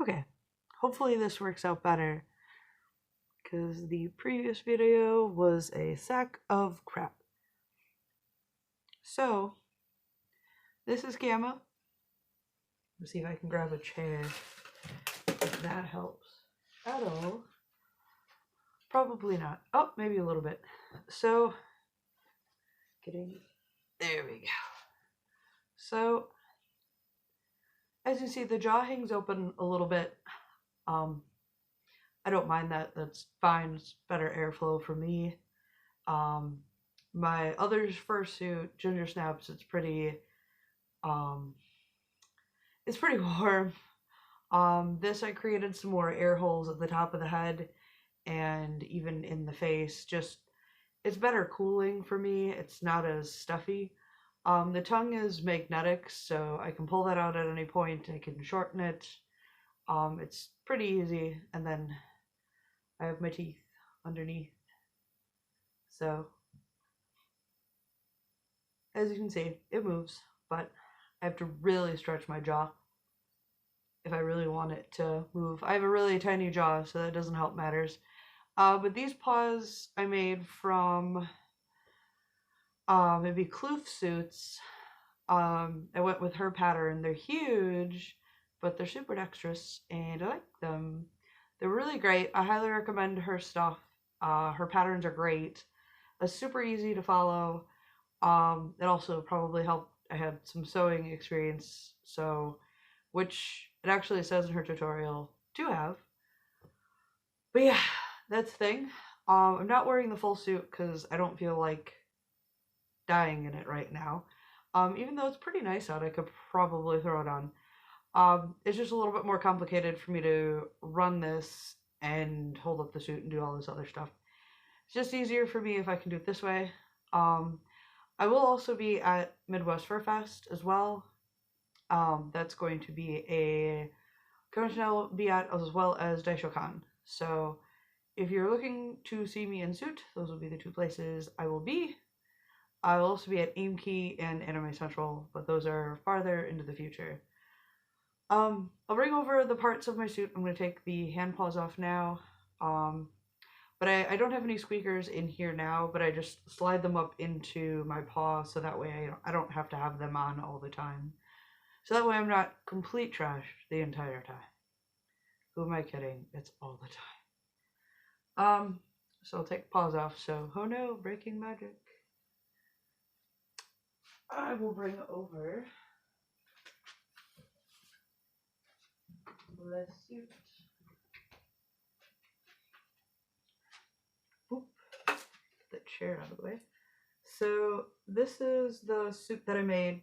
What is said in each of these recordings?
Okay, hopefully this works out better, because the previous video was a sack of crap. So, this is Gamma. Let's see if I can grab a chair, if that helps at all. Probably not. Oh, maybe a little bit. So, there we go. So, as you see, the jaw hangs open a little bit. I don't mind that. That's fine. It's better airflow for me. My other fursuit, Ginger Snaps, it's pretty warm. This I created some more air holes at the top of the head and even in the face. Just, it's better cooling for me. It's not as stuffy. The tongue is magnetic, so I can pull that out at any point. I can shorten it. It's pretty easy. And then I have my teeth underneath. So, as you can see, it moves, but I have to really stretch my jaw if I really want it to move. I have a really tiny jaw, so that doesn't help matters. But these paws I made from maybe Kloofsuits. I went with her pattern. They're huge, but they're super dexterous, and I like them. They're really great. I highly recommend her stuff. Her patterns are great. It's super easy to follow. It also probably helped. I had some sewing experience, so, which it actually says in her tutorial to have. But yeah, that's the thing. I'm not wearing the full suit because I don't feel like dying in it right now. Even though it's pretty nice out, I could probably throw it on. It's just a little bit more complicated for me to run this and hold up the suit and do all this other stuff. It's just easier for me if I can do it this way. I will also be at Midwest Fur Fest as well. That's going to be a convention I'll be at, as well as DaishoCon. So if you're looking to see me in suit, those will be the two places I will be. I will also be at AIMKey and Anime Central, but those are farther into the future. I'll bring over the parts of my suit. I'm going to take the hand paws off now. But I don't have any squeakers in here now, but I just slide them up into my paw so that way I don't have to have them on all the time. So that way I'm not complete trash the entire time. Who am I kidding? It's all the time. So I'll take paws off. So, oh no, breaking magic. I will bring over the suit. Oop. Get the chair out of the way. So this is the suit that I made.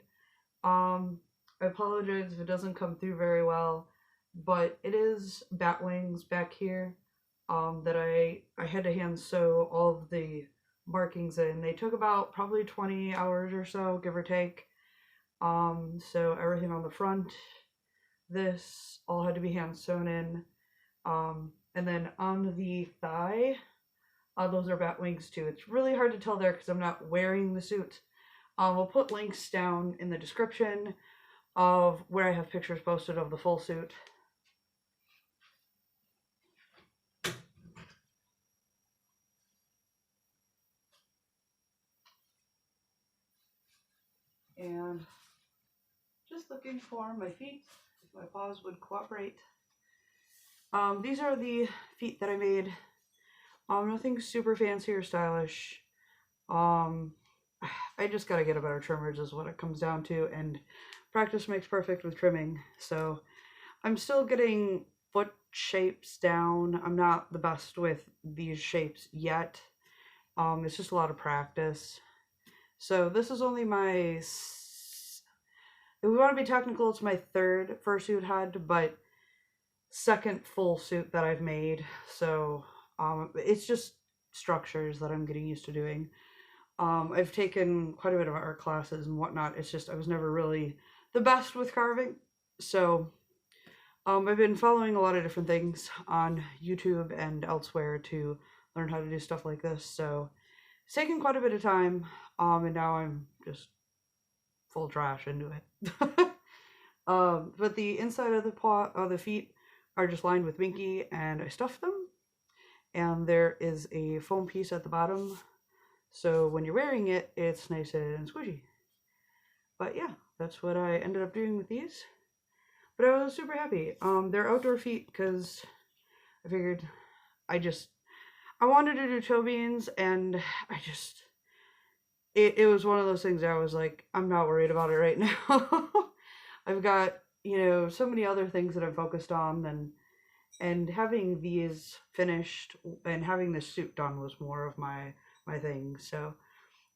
I apologize if it doesn't come through very well, but it is bat wings back here that I had to hand sew all of the markings in. They took about probably 20 hours or so, give or take. So everything on the front, this all had to be hand sewn in. And then on the thigh, those are bat wings too. It's really hard to tell there because I'm not wearing the suit. We'll put links down in the description of where I have pictures posted of the full suit. And just looking for my feet, if my paws would cooperate. These are the feet that I made. Nothing super fancy or stylish. I just gotta get a better trimmers is what it comes down to, and practice makes perfect with trimming. So I'm still getting foot shapes down. I'm not the best with these shapes yet. It's just a lot of practice. So this is only my, if we want to be technical, it's my third fursuit head, but second full suit that I've made. So it's just structures that I'm getting used to doing. I've taken quite a bit of art classes and whatnot. It's just I was never really the best with carving. So I've been following a lot of different things on YouTube and elsewhere to learn how to do stuff like this. So it's taken quite a bit of time, and now I'm just full trash into it. But the inside of the paw, the feet, are just lined with Minky, and I stuffed them. And there is a foam piece at the bottom, so when you're wearing it, it's nice and squishy. But yeah, that's what I ended up doing with these. But I was super happy. They're outdoor feet because I figured I wanted to do toe beans, and it was one of those things I was like, I'm not worried about it right now. I've got, so many other things that I'm focused on, and having these finished and having this suit done was more of my thing. So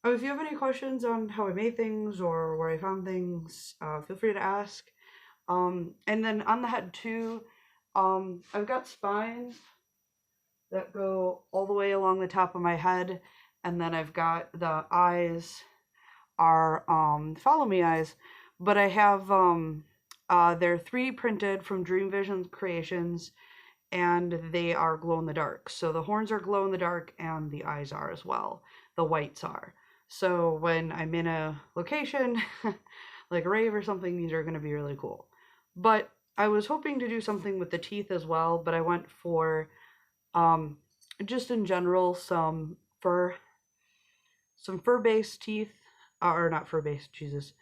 if you have any questions on how I made things or where I found things, feel free to ask. And then on the head too, I've got spines that go all the way along the top of my head, and then I've got the eyes are follow me eyes, but I have they're 3D printed from Dreamvision Creations, and they are glow in the dark. So the horns are glow in the dark, and the eyes are as well. The whites are. So when I'm in a location like a rave or something, these are going to be really cool. But I was hoping to do something with the teeth as well, but I went for just in general some fur-based teeth, or not fur-based, Jesus,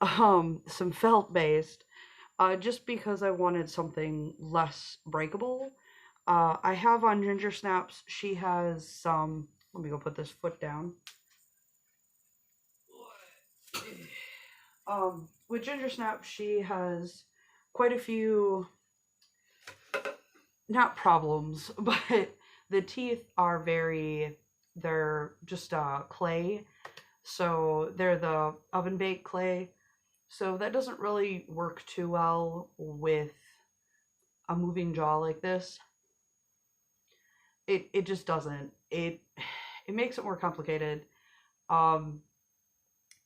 some felt-based, just because I wanted something less breakable. I have on Ginger Snaps, she has some, let me go put this foot down. With Ginger Snaps, she has quite a few, not problems, but the teeth are they're just clay. So they're the oven baked clay. So that doesn't really work too well with a moving jaw like this. It just doesn't. It makes it more complicated.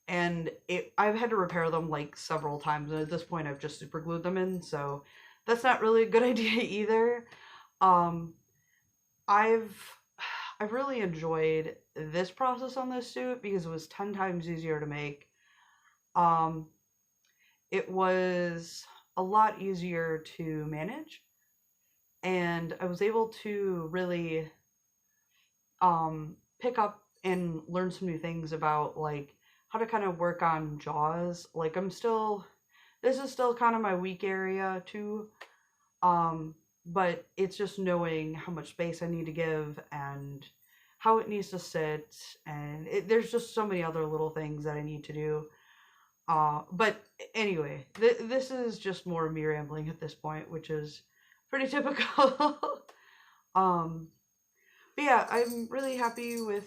And I've had to repair them like several times, and at this point I've just super glued them in, so that's not really a good idea either. I've really enjoyed this process on this suit because it was 10 times easier to make. It was a lot easier to manage, and I was able to really pick up and learn some new things about like how to kind of work on jaws. Like this is still kind of my weak area too. But it's just knowing how much space I need to give and how it needs to sit, and there's just so many other little things that I need to do. But anyway, this is just more me rambling at this point, which is pretty typical. But yeah, I'm really happy with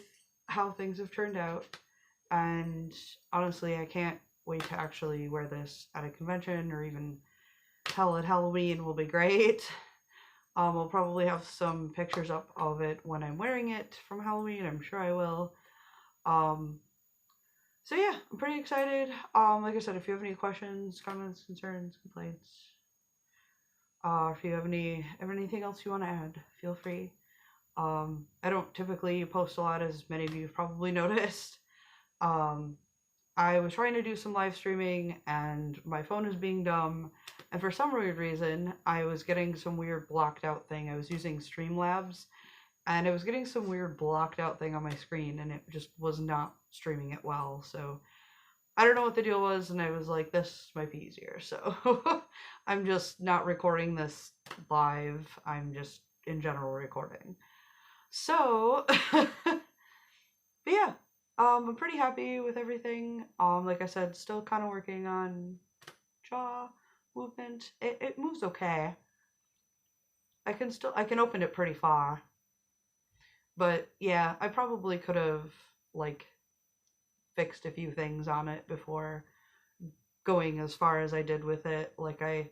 how things have turned out, and honestly, I can't wait to actually wear this at a convention, or even hell, at Halloween will be great. I'll probably have some pictures up of it when I'm wearing it from Halloween. I'm sure I will. So yeah, I'm pretty excited. Like I said, if you have any questions, comments, concerns, complaints, if you have anything else you want to add, feel free. I don't typically post a lot, as many of you have probably noticed. I was trying to do some live streaming, and my phone is being dumb, and for some weird reason, I was getting some weird blocked out thing. I was using Streamlabs, and I was getting some weird blocked out thing on my screen, and it just was not streaming it well. So I don't know what the deal was, and I was like, this might be easier. So I'm just not recording this live. I'm just in general recording. So, but yeah, I'm pretty happy with everything. Like I said, still kind of working on jaw movement. It moves okay. I can open it pretty far. But yeah, I probably could have like fixed a few things on it before going as far as I did with it. Like I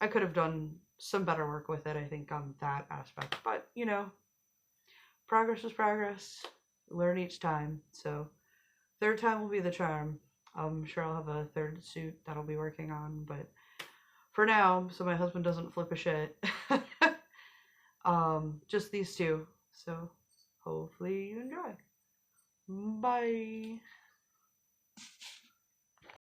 could have done some better work with it, I think, on that aspect. But progress is progress. Learn each time. So third time will be the charm. I'm sure I'll have a third suit that I'll be working on, but for now, so my husband doesn't flip a shit, just these two. So hopefully you enjoy. Bye.